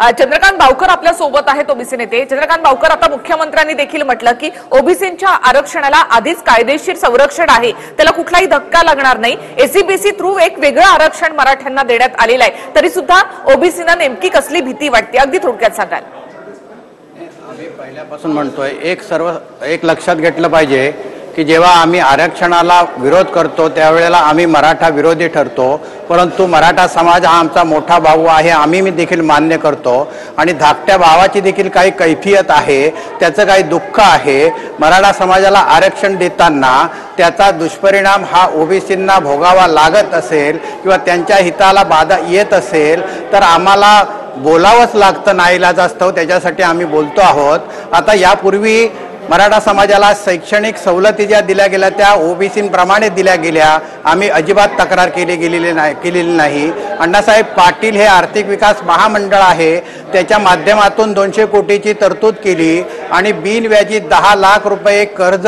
चंद्रकांत बावकर आपल्या सोबत आहेत, ओबीसी नेते. चंद्रकांत बावकर, आता मुख्यमंत्र्यांनी देखील म्हटलं की ओबीसींच्या आरक्षणाला आधीच कायदेशीर संरक्षण आहे, त्याला कुठलाही धक्का लागणार नाही. एससीबीसी थ्रू एक वेगळं आरक्षण मराठ्यांना देण्यात आलेलं आहे, तरी सुद्धा ओबीसींना नेमकी कसली भीती वाटते, अगदी थोडक्यात सांगाल? आम्ही पहिल्यापासून म्हणतोय, एक लक्षात घेतलं पाहिजे की जेव्हा आम्ही आरक्षणाला विरोध करतो त्यावेळेला आम्ही मराठा विरोधी ठरतो, परंतु मराठा समाज हा आमचा मोठा भाऊ आहे, आम्ही देखील मान्य करतो. आणि धाकट्या भावाची देखील काही कैफियत आहे, त्याचं काही दुःख आहे. मराठा समाजाला आरक्षण देताना त्याचा दुष्परिणाम हा ओबीसींना भोगावा लागत असेल किंवा त्यांच्या हिताला बाधा येत असेल तर आम्हाला बोलावंच लागतं नाईलाजास्तव, त्याच्यासाठी आम्ही बोलतो आहोत. आता यापूर्वी मराठा समाजाला शैक्षणिक सवलती ज्या दिल्या गेल्या त्या ओबीसींप्रमाणे दिल्या गेल्या, आम्ही अजिबात तक्रार केलेली नाही. अण्णासाहेब पाटील हे आर्थिक विकास महामंडळ आहे, त्याच्या माध्यमातून 200 कोटीची तरतूद केली आणि बिनव्याजी 10 लाख रुपये कर्ज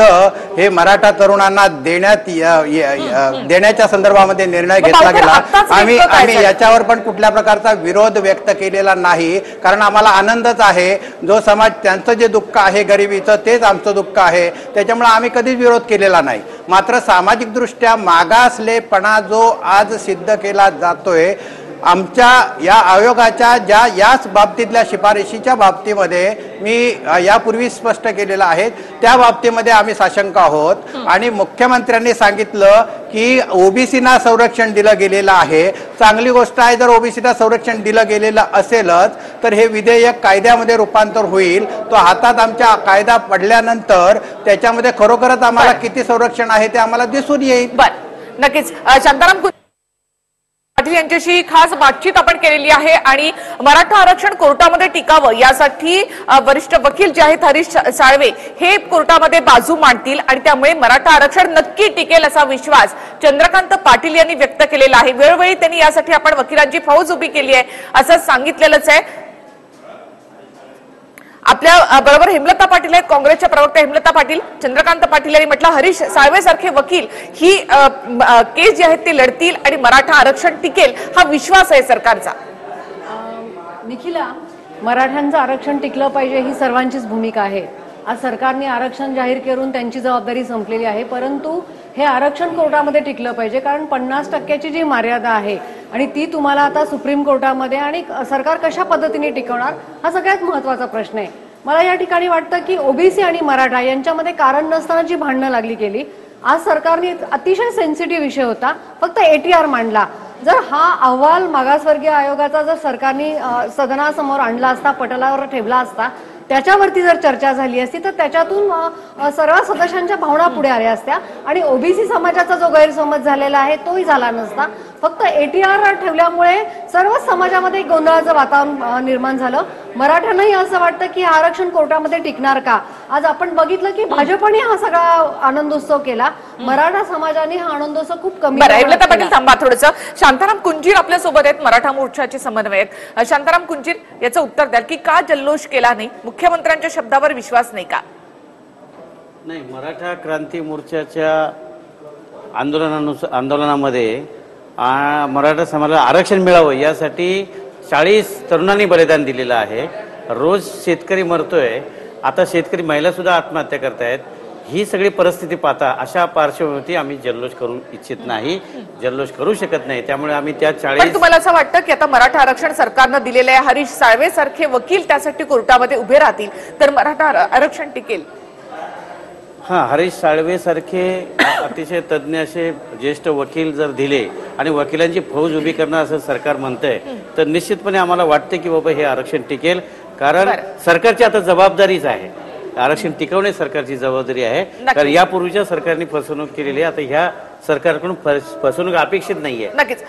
हे मराठा तरुणांना देण्याच्या संदर्भामध्ये निर्णय घेतला गेला. आम्ही याच्यावर पण कुठल्या प्रकारचा विरोध व्यक्त केलेला नाही, कारण आम्हाला आनंदच आहे. जो समाज त्यांचं जे दुःख आहे गरिबीचं तेच आमचं दुःख आहे, त्याच्यामुळे आम्ही कधीच विरोध केलेला नाही. मात्र सामाजिक दृष्ट्या मागासलेपणा जो आज सिद्ध केला जातोय, आमच्या या आयोगाच्या याच बाबतीतल्या शिफारशीच्या बाबतीमध्ये मी यापूर्वी स्पष्ट केलेलं आहे, त्या बाबतीमध्ये आम्ही साशंक आहोत. आणि मुख्यमंत्र्यांनी सांगितलं की ओबीसीना संरक्षण दिलं गेलेलं आहे. चांगली गोष्ट आहे, जर ओबीसीना संरक्षण दिलं गेलेलं असेलच तर हे विधेयक कायद्यामध्ये रूपांतर होईल. तो हातात आमच्या कायदा पडल्यानंतर त्याच्यामध्ये खरोखरच आम्हाला किती संरक्षण आहे ते आम्हाला दिसून येईल. बरं, नक्कीच. शांताराम पाटील यांच्याशी खास बातचीत आपण केलेली आहे आणि मराठा आरक्षण कोर्टामध्ये टिकावं यासाठी वरिष्ठ वकील जे आहेत हरीश साळवे हे कोर्टामध्ये बाजू मांडतील आणि त्यामुळे मराठा आरक्षण नक्की टिकेल असा विश्वास चंद्रकांत पाटील यांनी व्यक्त केलेला आहे. वेळोवेळी त्यांनी यासाठी आपण वकिलांची फौज उभी केली आहे असं सांगितलेलंच आहे. आपल्या बरोबर हेमलता पाटील आहेत, काँग्रेसच्या प्रवक्त्या हेमलता पाटील. चंद्रकांत पाटील यांनी म्हटलं हरीश साळवे सारखे वकील ही केस जी आहेत ती लढतील आणि मराठा आरक्षण टिकेल हा विश्वास आहे सरकारचा. निखिला, मराठ्यांचं आरक्षण टिकलं पाहिजे ही सर्वांचीच भूमिका आहे. आज सरकारने आरक्षण जाहीर करून त्यांची जबाबदारी संपलेली आहे, परंतु हे आरक्षण कोर्टामध्ये टिकलं पाहिजे, कारण 50% जी मर्यादा आहे आणि ती तुम्हाला आता सुप्रीम कोर्टामध्ये आणि सरकार कशा पद्धतीने टिकवणार हा सगळ्यात महत्त्वाचा प्रश्न आहे. मला या ठिकाणी वाटतं की ओबीसी आणि मराठा यांच्यामध्ये कारण नसताना जी भांडणं लागली गेली, आज सरकारने अतिशय सेन्सिटिव्ह विषय होता, फक्त ATR मांडला. जर हा अहवाल मागासवर्गीय आयोगाचा जर सरकारने सदनासमोर आणला असता, पटलावर ठेवला असता, त्याच्यावरती जर चर्चा झाली असती तर त्याच्यातून सर्व सदस्यांच्या भावना पुढे आल्या असत्या आणि ओबीसी समाजाचा जो गैरसमज झालेला आहे तोही झाला नसता. फक्त ATR ठेवल्यामुळे सर्व समाजामध्ये गोंधळाचं वातावरण निर्माण झालं. मराठ्यांनाही असं वाटतं की आरक्षण कोर्टामध्ये टिकणार का. आज आपण बघितलं की भाजपने हा सगळा आनंदोत्सव केला, मराठा समाजाने हा आनंदोत्सव खूप कमी. हेमलता पाटील थांबा थोडंसं. शांताराम कुंजीर आपल्या सोबत आहेत, मराठा मोर्चाचे समन्वयक. शांताराम कुंजीर, याचं उत्तर द्याल की का जल्लोष केला नाही, मुख्यमंत्र्यांच्या शब्दावर विश्वास नाही का? नाही, मराठा क्रांती मोर्चाच्या आंदोलनामध्ये मराठा समाजाला आरक्षण मिळावं यासाठी 40 तरुणांनी बलिदान दिलेलं आहे. रोज शेतकरी मरतोय, आता शेतकरी महिला सुद्धा आत्महत्या करतायत. ही सगळी परिस्थिती पाहता अशा पार्श्वभूमीवरती आम्ही जल्लोष करू इच्छित नाही, जल्लोष करू शकत नाही. त्यामुळे आम्ही त्या 40. तुम्हाला असं वाटतं की आता मराठा आरक्षण सरकारनं दिलेलं आहे, हरीश साळवे सारखे वकील त्यासाठी कोर्टामध्ये उभे राहतील तर मराठा आरक्षण टिकेल? हरीश साळवे सारखे अतिशय तज्ज्ञ असे ज्येष्ठ वकील जर दिले आणि वकिलांची फौज उभी करणार असं सरकार म्हणतंय तर निश्चितपणे आम्हाला वाटते की बाबा हे आरक्षण टिकेल, कारण सरकारची आता जबाबदारीच आहे. आरक्षण टिकवणे सरकारची जबाबदारी आहे, कारण यापूर्वीच्या सरकारने फसवणूक केलेली आहे. आता ह्या सरकारकडून फसवणूक अपेक्षित नाहीये. नक्कीच.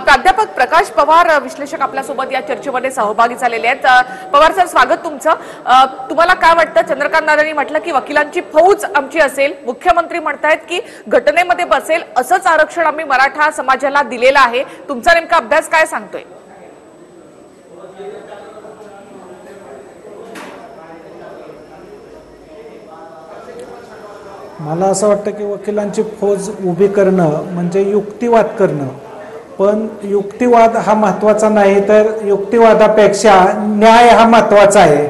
प्राध्यापक प्रकाश पवार विश्लेषक आपल्यासोबत या चर्चेमध्ये सहभागी झालेले आहेत. पवार सर, स्वागत तुमचं. तुम्हाला काय वाटतं, चंद्रकांत दादांनी म्हटलं की वकिलांची फौज आमची असेल, मुख्यमंत्री म्हणतायत की घटनेमध्ये बसेल असंच आरक्षण आम्ही मराठा समाजाला दिलेलं आहे, तुमचा नेमका अभ्यास काय सांगतोय? मला असं वाटतं की वकिलांची फौज उभी करणं म्हणजे युक्तिवाद करणं. पण युक्तिवाद हा महत्त्वाचा नाही, तर युक्तिवादापेक्षा न्याय हा महत्त्वाचा आहे.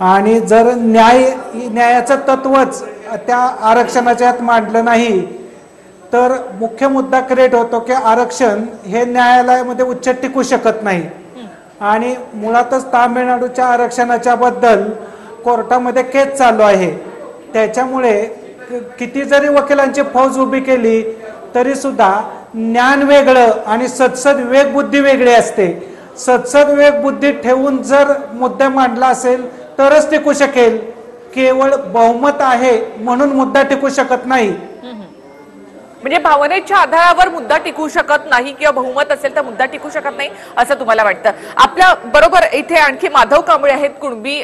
आणि जर न्यायाचं तत्वच त्या आरक्षणाच्या यात मांडलं नाही तर मुख्य मुद्दा क्रिएट होतो की आरक्षण हे न्यायालयामध्ये उच्च टिकू शकत नाही. आणि मुळातच तामिळनाडूच्या आरक्षणाच्या बद्दल कोर्टामध्ये केस चालू आहे. त्याच्यामुळे किती जरी वकिलांची फौज उभी केली तरी सुद्धा ज्ञान वेगळं आणि सदसद विवेक बुद्धी वेगळी असते. सदसद विवेक बुद्धी ठेवून जर मुद्दा मांडला असेल तरच टिकू शकेल. केवळ बहुमत आहे म्हणून मुद्दा टिकू शकत नाही. म्हणजे भावनेच्या आधारावर मुद्दा टिकू शकत नाही किंवा बहुमत असेल तर मुद्दा टिकू शकत नाही असं तुम्हाला वाटतं. आपल्या बरोबर इथे आणखी माधव कांबळे आहेत कुणबी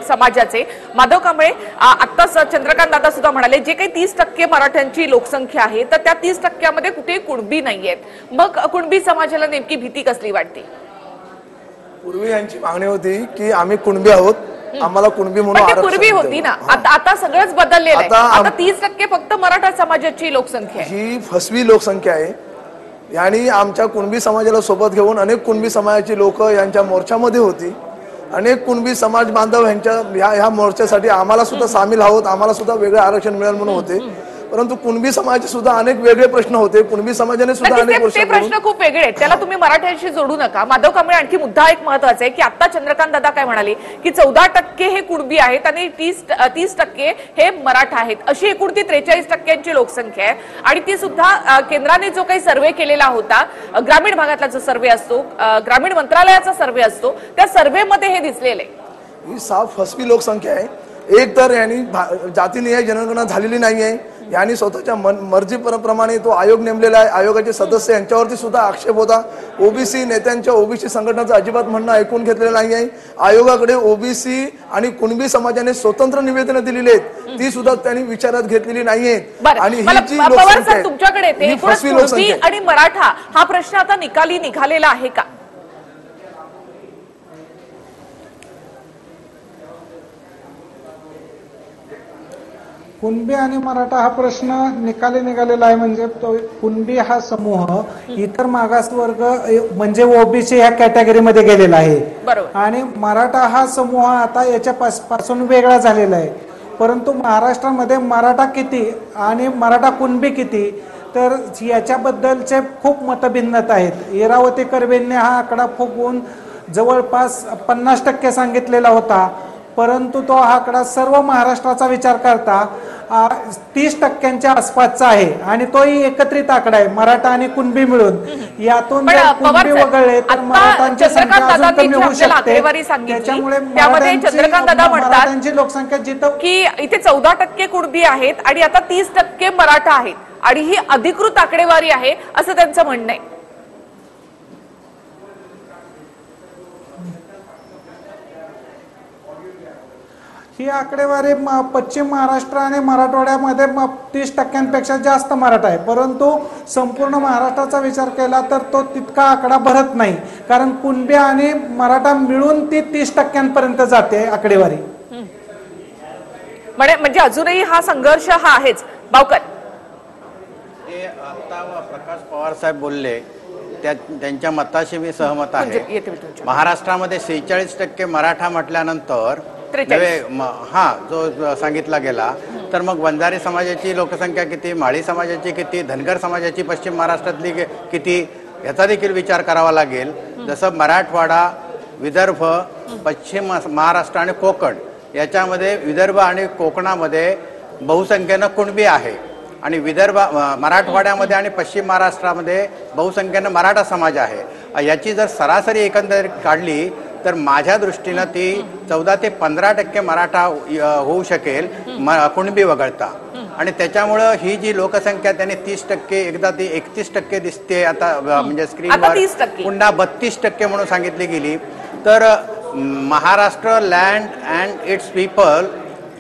समाजाचे. माधव कांबळे, आत्ताच चंद्रकांत दादा सुद्धा म्हणाले जे काही 30% मराठ्यांची लोकसंख्या आहे तर त्या 30%मध्ये कुठे कुणबी नाहीयेत. मग कुणबी समाजाला नेमकी भीती कसली वाटते? पूर्वी यांची मागणी होती की आम्ही कुणबी आहोत, आम्हाला कुणबी म्हणून पूर्वी होती ना, आता सगळंच बदललेलं आहे. आता 30% फक्त मराठा समाजाची लोकसंख्या आहे. ही फसवी लोकसंख्या आहे. आणि आमच्या कुणबी समाजाला सोबत घेऊन अनेक कुणबी समाजाची लोक यांच्या मोर्चामध्ये होती. अनेक कुणबी समाज बांधव यांच्या ह्या मोर्चासाठी आम्हाला सुद्धा सामील आहोत, आम्हाला सुद्धा वेगळे आरक्षण मिळेल म्हणून होते. परंतु कुणबी समाजाचे सुद्धा अनेक वेगळे प्रश्न होते. कुणबी समाजाने सुद्धा अनेक प्रश्न खूप वेगळे आहेत, त्याला तुम्ही मराठ्यांशी जोडू नका. माधव कांबळे, आणखी मुद्दा एक महत्वाचा आहे की आता चंद्रकांत दादा काय म्हणाले की 14% हे कुणबी आहेत आणि 30% हे मराठा आहेत. अशी एकूण ती 43% लोकसंख्या आहे. आणि ती सुद्धा केंद्राने जो काही सर्व्हे केलेला होता, ग्रामीण भागातला जो सर्व्हे असतो, ग्रामीण मंत्रालयाचा सर्व्हे असतो, त्या सर्व्हेमध्ये हे दिसलेले. ही साफ फसवी लोकसंख्या आहे. एक तर यांनी जातीनिहाय जनगणना झालेली नाहीये. यांनी स्वतःच्या मर्जीप्रमाणे तो आयोग नेमलेला आहे. आयोगाचे सदस्य यांच्यावरती सुद्धा आक्षेप होता. ओबीसी नेत्यांच्या, ओबीसी संघटनाचं अजिबात म्हणणं ऐकून घेतलेलं नाही आहे. आयोगाकडे ओबीसी आणि कुणबी समाजाने स्वतंत्र निवेदनं दिलेली आहेत, ती सुद्धा त्यांनी विचारात घेतलेली नाहीयेत. आणि ही जी लोकसंख्या आहे तुमच्याकडे कुणबी आणि मराठा हा प्रश्न आता निकाली निघालेला आहे का? कुणबी आणि मराठा हा प्रश्न निकाली निघालेला आहे. म्हणजे कुणबी हा समूह इतर मागासवर्ग म्हणजे ओबीसी ह्या कॅटेगरीमध्ये गेलेला आहे. आणि मराठा हा समूह आता याच्यापासून वेगळा झालेला आहे. परंतु महाराष्ट्रामध्ये मराठा किती आणि मराठा कुणबी किती, तर याच्याबद्दलचे खूप मतभिन्नता आहेत. इरावती कर्वेंनी हा आकडा फुगवून जवळपास 50% सांगितलेला होता. परंतु तो हा आकडा सर्व महाराष्ट्राचा विचार करता 30% आसपासचा आहे. आणि तोही एकत्रित आकडा आहे, मराठा आणि कुणबी मिळून. यातून जर कुणबी वगळले तर मराठांची संख्या अजून कमी होऊ शकते. त्याच्यामुळे मराठ्यांची लोकसंख्या जिथं की इथे 14% कुणबी आहेत आणि आता 30% मराठा आहेत आणि ही अधिकृत आकडेवारी आहे असं त्यांचं म्हणणं आहे. ही आकडेवारी पश्चिम महाराष्ट्र आणि मराठवाड्यामध्ये 30%पेक्षा जास्त मराठा आहे. परंतु संपूर्ण महाराष्ट्राचा विचार केला तर तो तितका आकडा भरत नाही, कारण कुणबी आणि मराठा मिळून ती 30% जाते आकडेवारी. म्हणजे अजूनही हा संघर्ष हा आहेच. बावकर, हे आता प्रकाश पवार साहेब बोलले त्यांच्या मताशी मी सहमत आहे. महाराष्ट्रामध्ये 46% मराठा म्हटल्यानंतर जो सांगितला गेला तर मग वंजारी समाजाची लोकसंख्या किती, माळी समाजाची किती, धनगर समाजाची पश्चिम महाराष्ट्रातली किती याचा देखील विचार करावा लागेल. जसं मराठवाडा, विदर्भ, पश्चिम महाराष्ट्र आणि कोकण याच्यामध्ये विदर्भ आणि कोकणामध्ये बहुसंख्येनं कुणबी आहे आणि मराठवाड्यामध्ये आणि पश्चिम महाराष्ट्रामध्ये बहुसंख्येनं मराठा समाज आहे. याची जर सरासरी एकंदरीत काढली तर माझ्या दृष्टीनं ती 14 ते 15% मराठा होऊ शकेल कुणबी वगळता. आणि त्याच्यामुळं ही जी लोकसंख्या त्याने 30%, एकदा ती 31% दिसते आता, म्हणजे स्क्रीनवर पुन्हा 32% म्हणून सांगितली गेली. तर Maharashtra land and it's people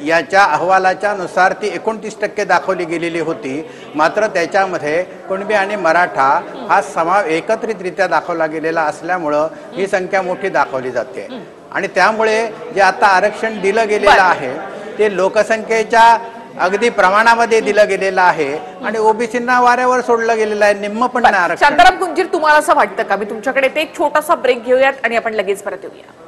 याच्या अहवालाच्या नुसार ती 29% दाखवली गेलेली होती. मात्र त्याच्यामध्ये कुणबी आणि मराठा हा एकत्रितरित्या दाखवला गेलेला असल्यामुळं ही संख्या मोठी दाखवली जाते. आणि त्यामुळे जे आता आरक्षण दिलं गेलेलं आहे ते लोकसंख्येच्या अगदी प्रमाणामध्ये दिलं गेलेलं आहे आणि ओबीसींना वाऱ्यावर सोडलं गेलेलं आहे, निम्म पण नाही आरक्षण. शांताराम कुंजीर, तुम्हाला असं वाटतं का? मी तुमच्याकडे ते एक छोटासा ब्रेक घेऊयात आणि आपण लगेच परत येऊया.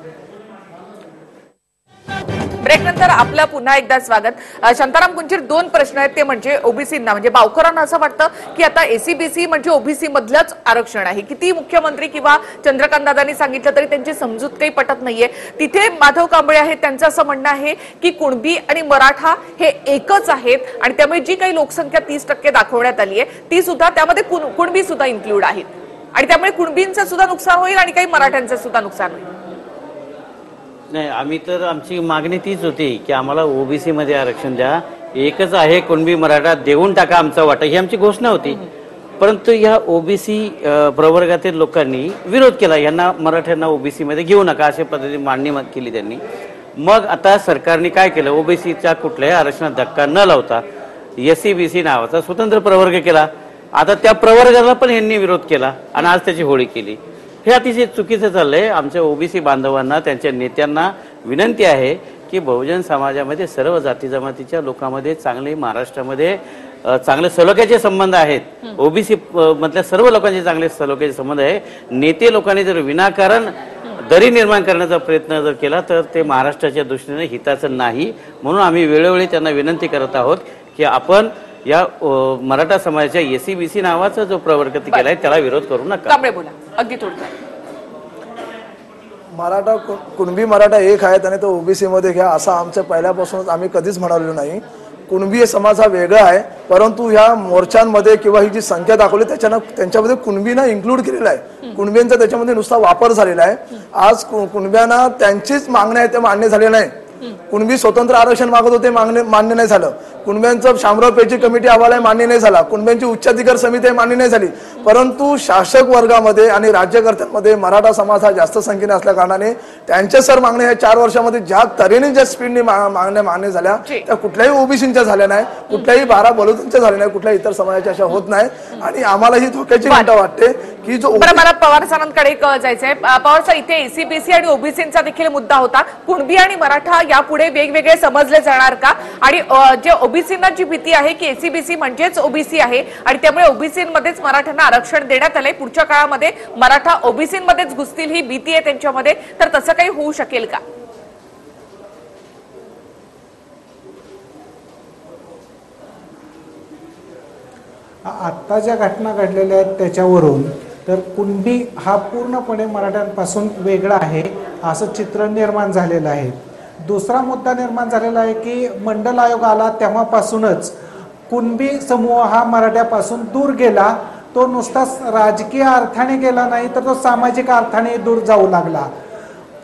ब्रेक नंतर आपलं पुन्हा एकदा स्वागत. शांताराम कुंजीर, दोन प्रश्न आहेत, ते म्हणजे ओबीसींना, म्हणजे बावकरांना असं वाटतं की आता एसीबीसी म्हणजे ओबीसी मधलंच आरक्षण आहे. किती मुख्यमंत्री किंवा चंद्रकांत दादांनी सांगितलं तरी त्यांची समजूत काही पटत नाहीये. तिथे माधव कांबळे आहेत, त्यांचं असं म्हणणं आहे की कुणबी आणि मराठा हे एकच आहेत आणि त्यामुळे जी काही लोकसंख्या 30% दाखवण्यात आली आहे ती सुद्धा त्यामध्ये कुणबी सुद्धा इन्क्लूड आहेत आणि त्यामुळे कुणबींचं सुद्धा नुकसान होईल आणि काही मराठ्यांचं सुद्धा नुकसान होईल. नाही, आम्ही तर आमची मागणी तीच होती की आम्हाला ओबीसी मध्ये आरक्षण द्या, एकच आहे कुणबी मराठा, देऊन टाका आमचा वाटा, ही आमची घोषणा होती. परंतु या ओबीसी प्रवर्गातील लोकांनी विरोध केला, यांना मराठ्यांना ओबीसी मध्ये घेऊ नका अशा पद्धतीने मांडणी केली त्यांनी. मग आता सरकारने काय केलं, ओबीसीच्या कुठल्याही आरक्षणात धक्का न लावता एससीबीसी नावाचा स्वतंत्र प्रवर्ग केला. आता त्या प्रवर्गाला पण यांनी विरोध केला आणि आज त्याची होळी केली. हे अतिशय चुकीचं चाललंय. आमच्या ओबीसी बांधवांना, त्यांच्या नेत्यांना विनंती आहे की बहुजन समाजामध्ये सर्व जाती जमातीच्या लोकांमध्ये चांगले, महाराष्ट्रामध्ये चांगले सलोख्याचे संबंध आहेत. ओबीसी मधल्या सर्व लोकांचे चांगले सलोख्याचे संबंध आहे. नेते लोकांनी जर विनाकारण दरी निर्माण करण्याचा प्रयत्न जर केला तर ते महाराष्ट्राच्या दृष्टीने हिताचं नाही. म्हणून आम्ही वेळोवेळी त्यांना विनंती करत आहोत की आपण या मराठा समाजाच्या एसीबीसी नावाचा जो प्रवर्ग केलाय त्याला विरोध करू नका. कांबळे बोला, अगदी थोडक्यात. मराठा कुणबी मराठा एक आहेत आणि तो ओबीसी मध्ये घ्या असं आमच्या पहिल्यापासूनच आम्ही कधीच म्हणालो नाही. कुणबी समाज हा वेगळा आहे, परंतु ह्या मोर्चांमध्ये किंवा ही जी संख्या दाखवली त्यांच्यामध्ये कुणबीना इन्क्लूड केलेला आहे. कुणबींचा त्याच्यामध्ये नुसता वापर झालेला आहे. आज कुणब्यांना त्यांचीच मागण्या आहे ते मान्य झाले नाही. कुणबी स्वतंत्र आरक्षण मागत होते, मान्य नाही झालं. कुणब्यांचं शामराव पेची कमिटी अहवाल आहे, मान्य नाही झाला. कुणब्यांची उच्चाधिकार समिती आहे, मान्य नाही झाली. परंतु शासक वर्गामध्ये आणि राज्यकर्त्यांमध्ये मराठा समाज हा जास्त संख्येने असल्या कारणाने त्यांच्या सर मागण्या या 4 वर्षामध्ये ज्या तऱ्हेने ज्या स्पीडने मागण्या मान्य झाल्या त्या कुठल्याही ओबीसींच्या झाल्या नाही, कुठल्याही 12 बलुतांच्या झाल्या नाही, कुठल्याही इतर समाजाच्या अशा होत नाही. आणि आम्हाला ही धोक्याची घंटा वाटते की जो मला पवार सरांकडे जायचंय. पवार सर, इथे एसीबीसी आणि ओबीसींचा देखील मुद्दा होता. कुणबी आणि मराठा यापुढे वेगवेगळे समजले जाणार का? आणि जे ओबीसींना जी भीती आहे की एसीबीसी म्हणजेच ओबीसी आहे आणि त्यामुळे ओबीसींमध्येच मराठ्यांना आरक्षण देण्यात आलंय, पुढच्या काळामध्ये मराठा ओबीसींमध्येच घुसतील ही भीती आहे त्यांच्यामध्ये, तर तसं काही होऊ शकेल का? आता ज्या घटना घडलेल्या आहेत त्याच्यावरून तर कुणबी हा पूर्णपणे मराठ्यांपासून वेगळा आहे असं चित्र निर्माण झालेलं आहे. दुसरा मुद्दा निर्माण झालेला आहे की मंडल आयोग आला तेव्हापासूनच कुणबी समूह हा मराठ्यापासून दूर गेला. तो नुसता राजकीय अर्थाने गेला नाही तर तो सामाजिक अर्थाने दूर जाऊ लागला.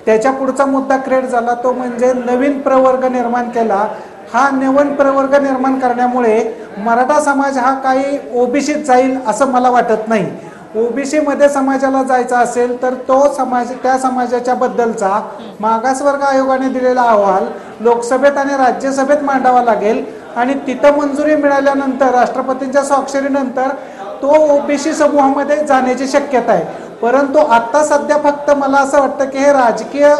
त्याच्या पुढचा मुद्दा क्रिएट झाला तो म्हणजे नवीन प्रवर्ग निर्माण केला. हा नवीन प्रवर्ग निर्माण करण्यामुळे मराठा समाज हा काही ओबीसीत जाईल असं मला वाटत नाही. ओबीसी मध्ये समाजाला जायचा असेल तर तो समाज, त्या समाजाच्या बद्दलचा मागासवर्ग आयोगाने दिलेला अहवाल लोकसभेत आणि राज्यसभेत मांडावा लागेल आणि तिथं मंजुरी मिळाल्यानंतर राष्ट्रपतींच्या स्वाक्षरीनंतर तो ओबीसी समूहामध्ये जाण्याची शक्यता आहे. परंतु आता सध्या फक्त मला असं वाटतं की हे राजकीय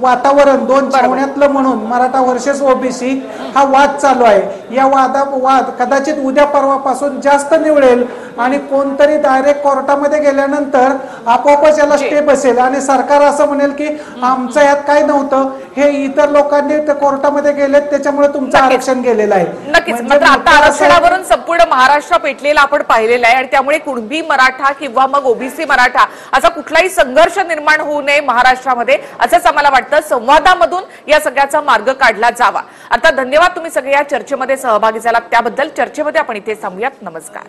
वातावरण दोन छावण्यातलं म्हणून मराठा वर्सेस ओबीसी हा वाद चालू आहे. या वाद कदाचित उद्या परवापासून जास्त निवळेल आणि कोणतरी डायरेक्ट कोर्टामध्ये गेल्यानंतर आपोआपच याला स्टे बसेल आणि सरकार असं म्हणेल की आमचं यात काय नव्हतं, हे इतर लोकांनी कोर्टामध्ये गेलेत त्याच्यामुळे तुमचं आरक्षण गेलेलं आहे. नक्कीच. मात्र आता आरक्षणावरून संपूर्ण महाराष्ट्र पेटलेला आपण पाहिलेला आहे आणि त्यामुळे कुणबी मराठा किंवा मग ओबीसी मराठा असा कुठलाही संघर्ष निर्माण होऊ नये महाराष्ट्रामध्ये असंच आम्हाला वाटतं. संवादामधून या सगळ्याचा मार्ग काढला जावा. आता धन्यवाद, तुम्ही सगळे या चर्चेमध्ये सहभागी झालात त्याबद्दल. चर्चेमध्ये आपण इथे थांबूयात. नमस्कार.